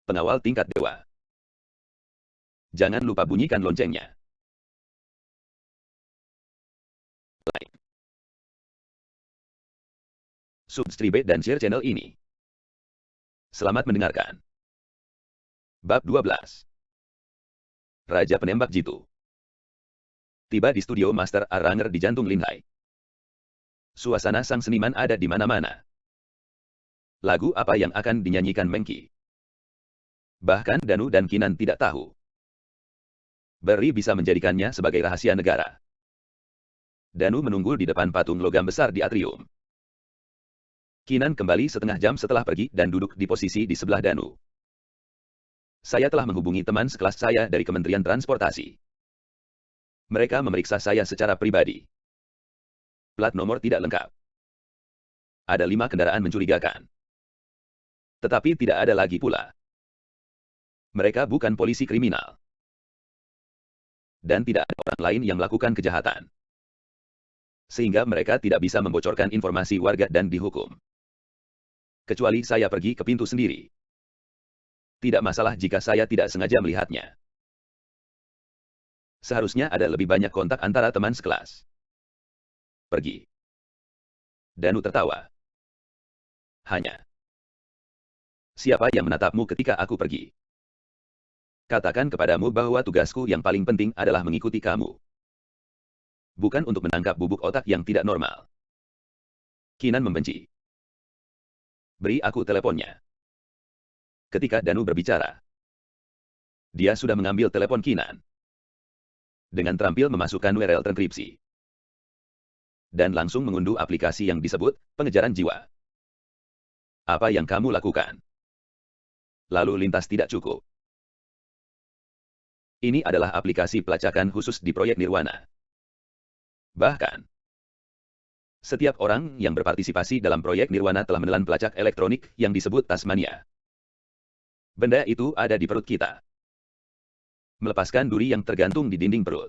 Pengawal tingkat dewa. Jangan lupa bunyikan loncengnya. Like, subscribe dan share channel ini. Selamat mendengarkan. Bab 12. Raja Penembak Jitu. Tiba di studio Master Aranger di jantung Linhai. Suasana sang seniman ada di mana-mana. Lagu apa yang akan dinyanyikan Mengki? Bahkan Danu dan Kinan tidak tahu. Berry bisa menjadikannya sebagai rahasia negara. Danu menunggu di depan patung logam besar di atrium. Kinan kembali setengah jam setelah pergi dan duduk di posisi di sebelah Danu. Saya telah menghubungi teman sekelas saya dari Kementerian Transportasi. Mereka memeriksa saya secara pribadi. Plat nomor tidak lengkap. Ada 5 kendaraan mencurigakan. Tetapi tidak ada lagi pula. Mereka bukan polisi kriminal. Dan tidak ada orang lain yang melakukan kejahatan. Sehingga mereka tidak bisa membocorkan informasi warga dan dihukum. Kecuali saya pergi ke pintu sendiri. Tidak masalah jika saya tidak sengaja melihatnya. Seharusnya ada lebih banyak kontak antara teman sekelas. Pergi. Danu tertawa. Hanya. Siapa yang menatapmu ketika aku pergi? Katakan kepadamu bahwa tugasku yang paling penting adalah mengikuti kamu. Bukan untuk menangkap bubuk otak yang tidak normal. Kinan membenci. Beri aku teleponnya. Ketika Danu berbicara, dia sudah mengambil telepon Kinan. Dengan terampil memasukkan URL transkripsi. Dan langsung mengunduh aplikasi yang disebut pengejaran jiwa. Apa yang kamu lakukan? Lalu lintas tidak cukup. Ini adalah aplikasi pelacakan khusus di proyek Nirwana. Bahkan, setiap orang yang berpartisipasi dalam proyek Nirwana telah menelan pelacak elektronik yang disebut Tasmania. Benda itu ada di perut kita. Melepaskan duri yang tergantung di dinding perut.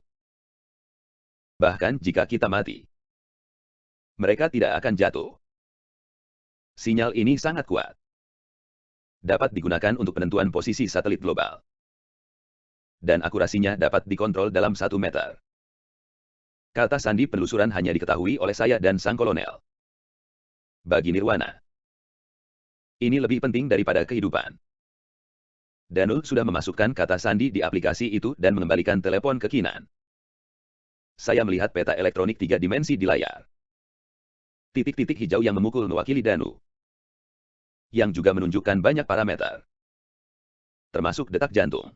Bahkan jika kita mati, mereka tidak akan jatuh. Sinyal ini sangat kuat. Dapat digunakan untuk penentuan posisi satelit global. Dan akurasinya dapat dikontrol dalam 1 meter. Kata sandi penelusuran hanya diketahui oleh saya dan sang kolonel. Bagi Nirwana, ini lebih penting daripada kehidupan. Danu sudah memasukkan kata sandi di aplikasi itu dan mengembalikan telepon ke Kinan. Saya melihat peta elektronik 3 dimensi di layar. Titik-titik hijau yang memukul mewakili Danu. Yang juga menunjukkan banyak parameter. Termasuk detak jantung.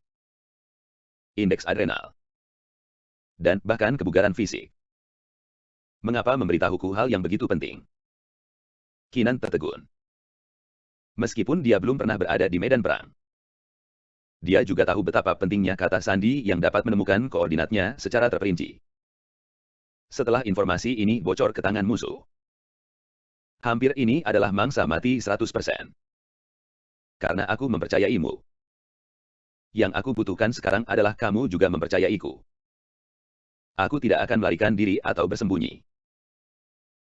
Indeks adrenal. Dan bahkan kebugaran fisik. Mengapa memberitahuku hal yang begitu penting? Kinan tertegun. Meskipun dia belum pernah berada di medan perang. Dia juga tahu betapa pentingnya kata sandi yang dapat menemukan koordinatnya secara terperinci. Setelah informasi ini bocor ke tangan musuh. Hampir ini adalah mangsa mati 100%. Karena aku mempercayaimu. Yang aku butuhkan sekarang adalah kamu juga mempercayaiku. Aku tidak akan melarikan diri atau bersembunyi.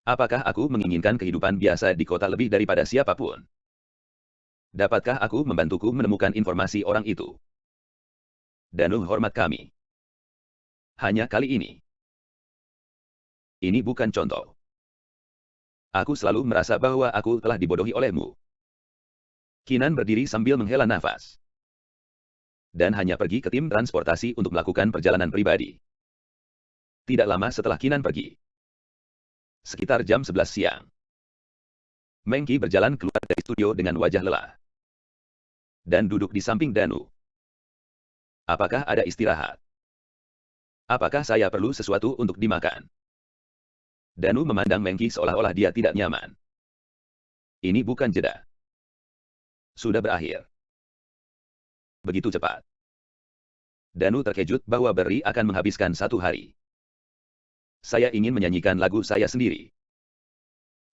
Apakah aku menginginkan kehidupan biasa di kota lebih daripada siapapun? Dapatkah aku membantuku menemukan informasi orang itu? Danu hormat kami. Hanya kali ini. Ini bukan contoh. Aku selalu merasa bahwa aku telah dibodohi olehmu. Kinan berdiri sambil menghela nafas. Dan hanya pergi ke tim transportasi untuk melakukan perjalanan pribadi. Tidak lama setelah Kinan pergi. Sekitar jam 11 siang. Mengki berjalan keluar dari studio dengan wajah lelah. Dan duduk di samping Danu. Apakah ada istirahat? Apakah saya perlu sesuatu untuk dimakan? Danu memandang Mengki seolah-olah dia tidak nyaman. Ini bukan jeda. Sudah berakhir. Begitu cepat. Danu terkejut bahwa Berry akan menghabiskan 1 hari. Saya ingin menyanyikan lagu saya sendiri.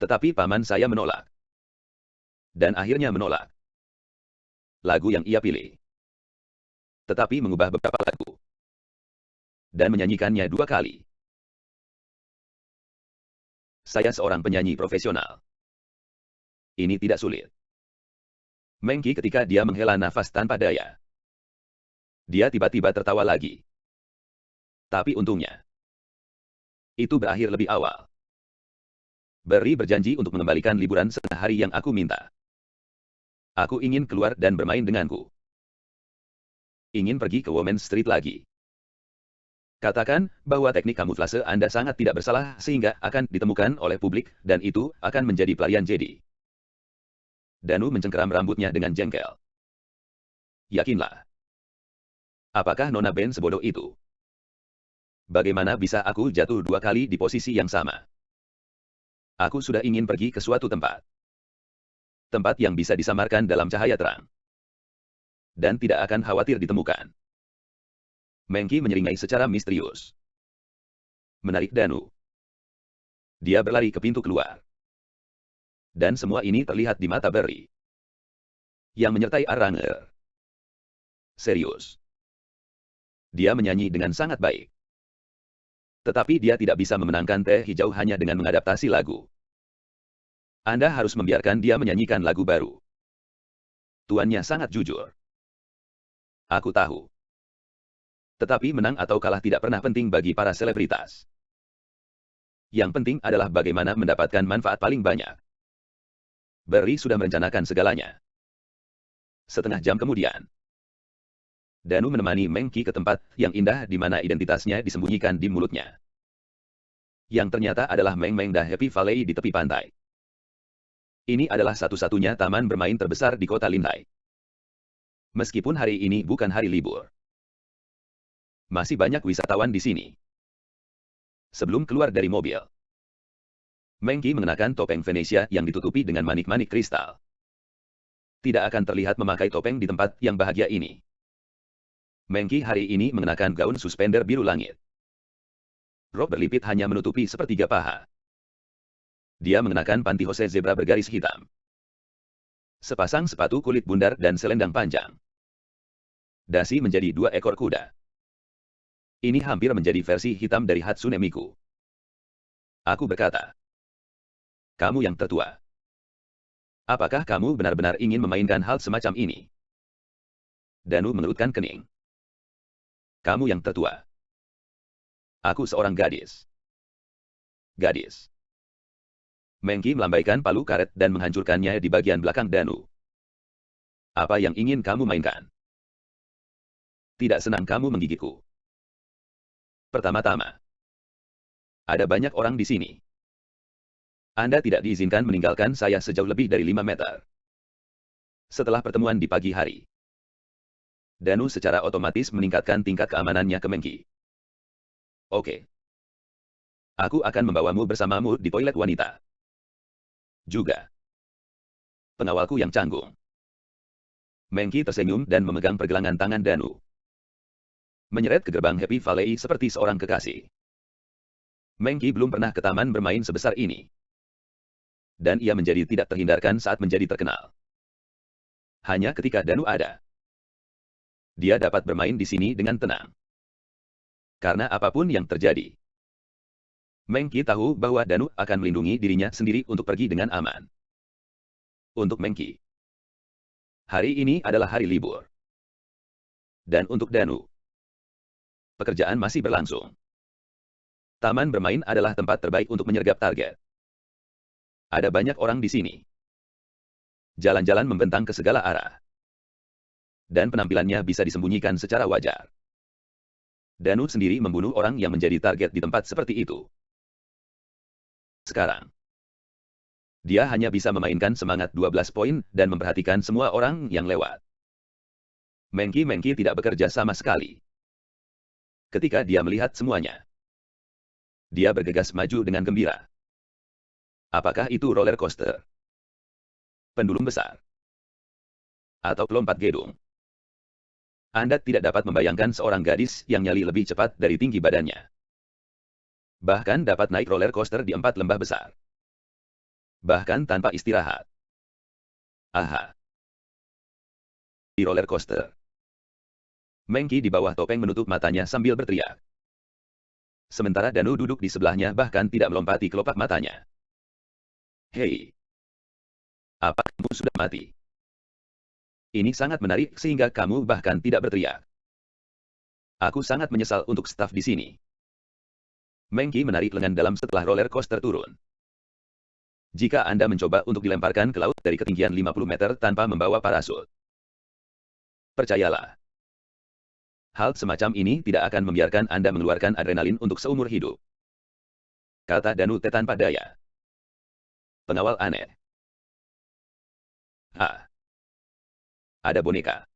Tetapi paman saya menolak. Dan akhirnya menolak. Lagu yang ia pilih. Tetapi mengubah beberapa lagu. Dan menyanyikannya 2 kali. Saya seorang penyanyi profesional. Ini tidak sulit. Mengki ketika dia menghela nafas tanpa daya. Dia tiba-tiba tertawa lagi. Tapi untungnya, itu berakhir lebih awal. Berry berjanji untuk mengembalikan liburan setengah hari yang aku minta. Aku ingin keluar dan bermain denganku. Ingin pergi ke Women's Street lagi. Katakan bahwa teknik kamuflase Anda sangat tidak bersalah sehingga akan ditemukan oleh publik dan itu akan menjadi pelarian Jedi. Danu mencengkeram rambutnya dengan jengkel. Yakinlah. Apakah Nona Ben sebodoh itu? Bagaimana bisa aku jatuh 2 kali di posisi yang sama? Aku sudah ingin pergi ke suatu tempat. Tempat yang bisa disamarkan dalam cahaya terang. Dan tidak akan khawatir ditemukan. Mengki menyeringai secara misterius. Menarik Danu. Dia berlari ke pintu keluar. Dan semua ini terlihat di mata Berry. Yang menyertai Aranger. Serius. Dia menyanyi dengan sangat baik. Tetapi dia tidak bisa memenangkan teh hijau hanya dengan mengadaptasi lagu. Anda harus membiarkan dia menyanyikan lagu baru. Tuannya sangat jujur. Aku tahu. Tetapi menang atau kalah tidak pernah penting bagi para selebritas. Yang penting adalah bagaimana mendapatkan manfaat paling banyak. Berry sudah merencanakan segalanya. Setengah jam kemudian, Danu menemani Mengki ke tempat yang indah di mana identitasnya disembunyikan di mulutnya. Yang ternyata adalah Meng-Meng Da Happy Valley di tepi pantai. Ini adalah satu-satunya taman bermain terbesar di kota Lindai. Meskipun hari ini bukan hari libur. Masih banyak wisatawan di sini. Sebelum keluar dari mobil, Mengki mengenakan topeng Venesia yang ditutupi dengan manik-manik kristal. Tidak akan terlihat memakai topeng di tempat yang bahagia ini. Mengki hari ini mengenakan gaun suspender biru langit. Rok berlipit hanya menutupi sepertiga paha. Dia mengenakan pantyhose zebra bergaris hitam. Sepasang sepatu kulit bundar dan selendang panjang. Dasi menjadi 2 ekor kuda. Ini hampir menjadi versi hitam dari Hatsune Miku. Aku berkata, kamu yang tertua. Apakah kamu benar-benar ingin memainkan hal semacam ini? Danu mengerutkan kening. Kamu yang tertua. Aku seorang gadis. Gadis. Mengki melambaikan palu karet dan menghancurkannya di bagian belakang Danu. Apa yang ingin kamu mainkan? Tidak senang kamu menggigitku. Pertama-tama, ada banyak orang di sini. Anda tidak diizinkan meninggalkan saya sejauh lebih dari 5 meter. Setelah pertemuan di pagi hari, Danu secara otomatis meningkatkan tingkat keamanannya ke Mengki. Oke. Aku akan membawamu bersamamu di toilet wanita. Juga. Pengawalku yang canggung. Mengki tersenyum dan memegang pergelangan tangan Danu. Menyeret ke gerbang Happy Valley seperti seorang kekasih. Mengki belum pernah ke taman bermain sebesar ini. Dan ia menjadi tidak terhindarkan saat menjadi terkenal. Hanya ketika Danu ada, dia dapat bermain di sini dengan tenang. Karena apapun yang terjadi, Mengki tahu bahwa Danu akan melindungi dirinya sendiri untuk pergi dengan aman. Untuk Mengki, hari ini adalah hari libur. Dan untuk Danu, pekerjaan masih berlangsung. Taman bermain adalah tempat terbaik untuk menyergap target. Ada banyak orang di sini. Jalan-jalan membentang ke segala arah. Dan penampilannya bisa disembunyikan secara wajar. Danu sendiri membunuh orang yang menjadi target di tempat seperti itu. Sekarang, dia hanya bisa memainkan semangat 12 poin dan memperhatikan semua orang yang lewat. Mengki tidak bekerja sama sekali. Ketika dia melihat semuanya, dia bergegas maju dengan gembira. Apakah itu roller coaster? Pendulum besar? Atau lompat gedung? Anda tidak dapat membayangkan seorang gadis yang nyali lebih cepat dari tinggi badannya. Bahkan dapat naik roller coaster di 4 lembah besar. Bahkan tanpa istirahat. Aha. Di roller coaster. Mengki di bawah topeng menutup matanya sambil berteriak. Sementara Danu duduk di sebelahnya bahkan tidak melompati kelopak matanya. Hei. Apa kamu sudah mati? Ini sangat menarik sehingga kamu bahkan tidak berteriak. Aku sangat menyesal untuk staf di sini. Mengki menarik lengan dalam setelah roller coaster turun. Jika Anda mencoba untuk dilemparkan ke laut dari ketinggian 50 meter tanpa membawa parasut, percayalah, hal semacam ini tidak akan membiarkan Anda mengeluarkan adrenalin untuk seumur hidup. Kata Danu tanpa daya. Pengawal aneh. Ada boneka.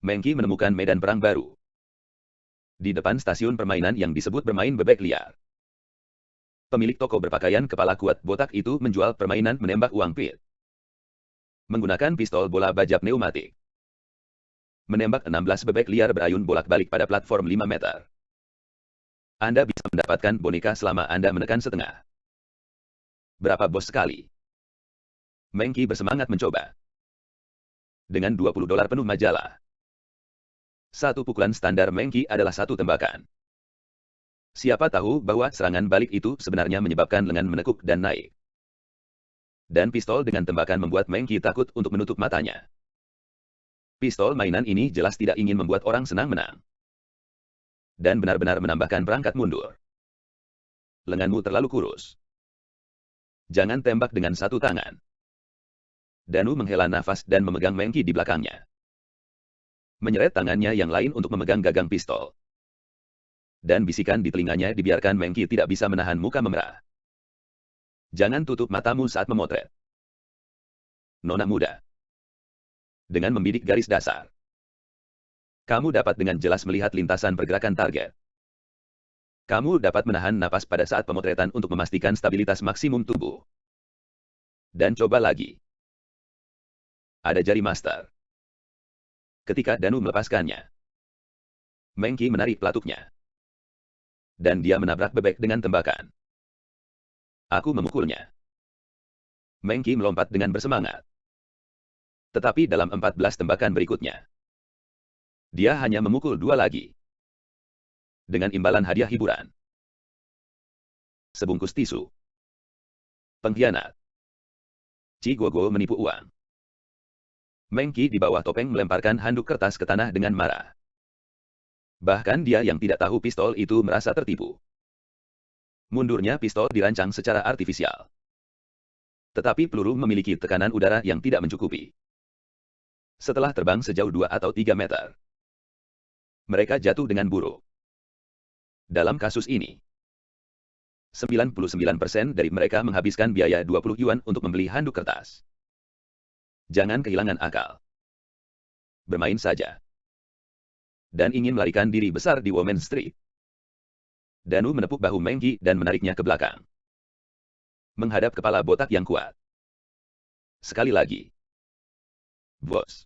Mengki menemukan medan perang baru. Di depan stasiun permainan yang disebut bermain bebek liar. Pemilik toko berpakaian kepala kuat botak itu menjual permainan menembak uang pit. Menggunakan pistol bola baja pneumatik. Menembak 16 bebek liar berayun bolak-balik pada platform 5 meter. Anda bisa mendapatkan boneka selama Anda menekan setengah. Berapa bos sekali? Mengki bersemangat mencoba. Dengan $20 penuh majalah. Satu pukulan standar Mengki adalah satu tembakan. Siapa tahu bahwa serangan balik itu sebenarnya menyebabkan lengan menekuk dan naik. Dan pistol dengan tembakan membuat Mengki takut untuk menutup matanya. Pistol mainan ini jelas tidak ingin membuat orang senang menang. Dan benar-benar menambahkan perangkat mundur. Lenganmu terlalu kurus. Jangan tembak dengan satu tangan. Danu menghela nafas dan memegang Mengki di belakangnya. Menyeret tangannya yang lain untuk memegang gagang pistol. Dan bisikan di telinganya dibiarkan Mengki tidak bisa menahan muka memerah. Jangan tutup matamu saat memotret. Nona muda. Dengan membidik garis dasar, kamu dapat dengan jelas melihat lintasan pergerakan target. Kamu dapat menahan napas pada saat pemotretan untuk memastikan stabilitas maksimum tubuh. Dan coba lagi. Ada jari master. Ketika Danu melepaskannya, Mengki menarik pelatuknya. Dan dia menabrak bebek dengan tembakan. Aku memukulnya. Mengki melompat dengan bersemangat. Tetapi dalam 14 tembakan berikutnya, dia hanya memukul 2 lagi. Dengan imbalan hadiah hiburan. Sebungkus tisu. Pengkhianat. Cigogo menipu uang. Mengki di bawah topeng melemparkan handuk kertas ke tanah dengan marah. Bahkan dia yang tidak tahu pistol itu merasa tertipu. Mundurnya pistol dirancang secara artifisial. Tetapi peluru memiliki tekanan udara yang tidak mencukupi. Setelah terbang sejauh 2 atau 3 meter, mereka jatuh dengan buruk. Dalam kasus ini, 99% dari mereka menghabiskan biaya 20 yuan untuk membeli handuk kertas. Jangan kehilangan akal. Bermain saja. Dan ingin melarikan diri besar di Woman Street. Danu menepuk bahu Mengki dan menariknya ke belakang. Menghadap kepala botak yang kuat. Sekali lagi. Bos.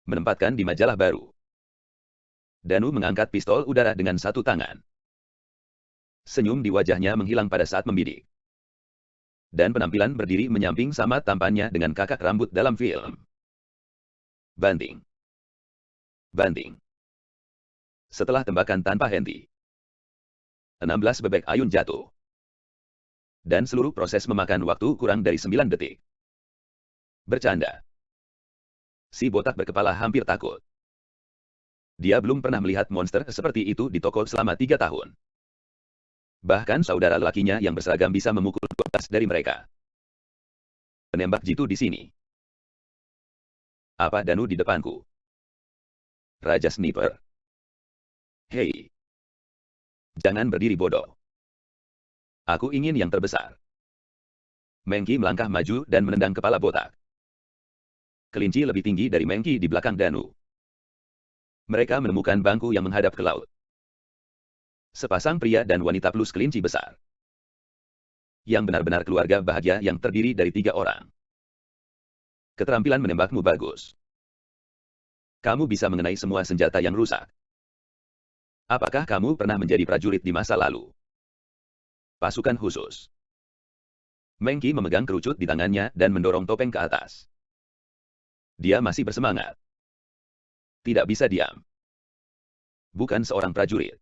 Menempatkan di majalah baru. Danu mengangkat pistol udara dengan satu tangan. Senyum di wajahnya menghilang pada saat membidik. Dan penampilan berdiri menyamping sama tampannya dengan kakak rambut dalam film. Banting. Banting. Setelah tembakan tanpa henti, 16 bebek ayun jatuh. Dan seluruh proses memakan waktu kurang dari 9 detik. Bercanda. Si botak berkepala hampir takut. Dia belum pernah melihat monster seperti itu di toko selama 3 tahun. Bahkan saudara lakinya yang berseragam bisa memukul 12 dari mereka. Penembak jitu di sini. Apa Danu di depanku? Raja Sniper. Hei. Jangan berdiri bodoh. Aku ingin yang terbesar. Mengki melangkah maju dan menendang kepala botak. Kelinci lebih tinggi dari Mengki di belakang Danu. Mereka menemukan bangku yang menghadap ke laut. Sepasang pria dan wanita plus kelinci besar. Yang benar-benar keluarga bahagia yang terdiri dari 3 orang. Keterampilan menembakmu bagus. Kamu bisa mengenai semua senjata yang rusak. Apakah kamu pernah menjadi prajurit di masa lalu? Pasukan khusus. Mengki memegang kerucut di tangannya dan mendorong topeng ke atas. Dia masih bersemangat. Tidak bisa diam. Bukan seorang prajurit.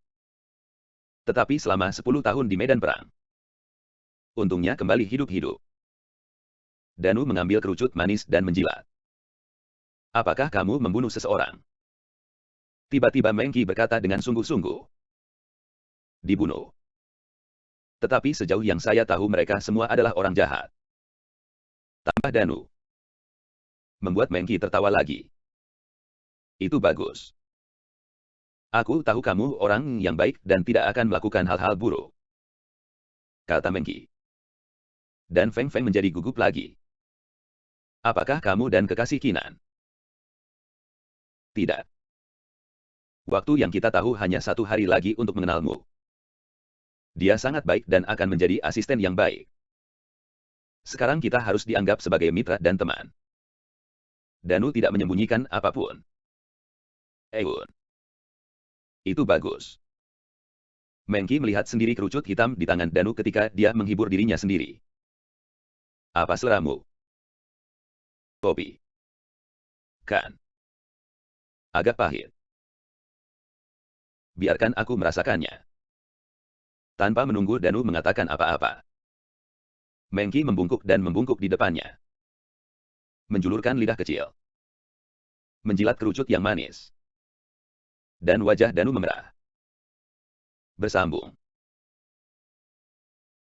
Tetapi selama 10 tahun di medan perang. Untungnya kembali hidup-hidup. Danu mengambil kerucut manis dan menjilat. Apakah kamu membunuh seseorang? Tiba-tiba Mengki berkata dengan sungguh-sungguh. Dibunuh. Tetapi sejauh yang saya tahu mereka semua adalah orang jahat. Tambah Danu. Membuat Mengki tertawa lagi. Itu bagus. Aku tahu kamu orang yang baik dan tidak akan melakukan hal-hal buruk. Kata Mengki. Dan Feng Feng menjadi gugup lagi. Apakah kamu dan kekasih Kinan? Tidak. Waktu yang kita tahu hanya 1 hari lagi untuk mengenalmu. Dia sangat baik dan akan menjadi asisten yang baik. Sekarang kita harus dianggap sebagai mitra dan teman. Danu tidak menyembunyikan apapun. Eun. Itu bagus. Mengki melihat sendiri kerucut hitam di tangan Danu ketika dia menghibur dirinya sendiri. Apa seleramu? Kopi. Kan. Agak pahit. Biarkan aku merasakannya. Tanpa menunggu Danu mengatakan apa-apa. Mengki membungkuk dan membungkuk di depannya. Menjulurkan lidah kecil. Menjilat kerucut yang manis. Dan wajah Danu memerah. Bersambung.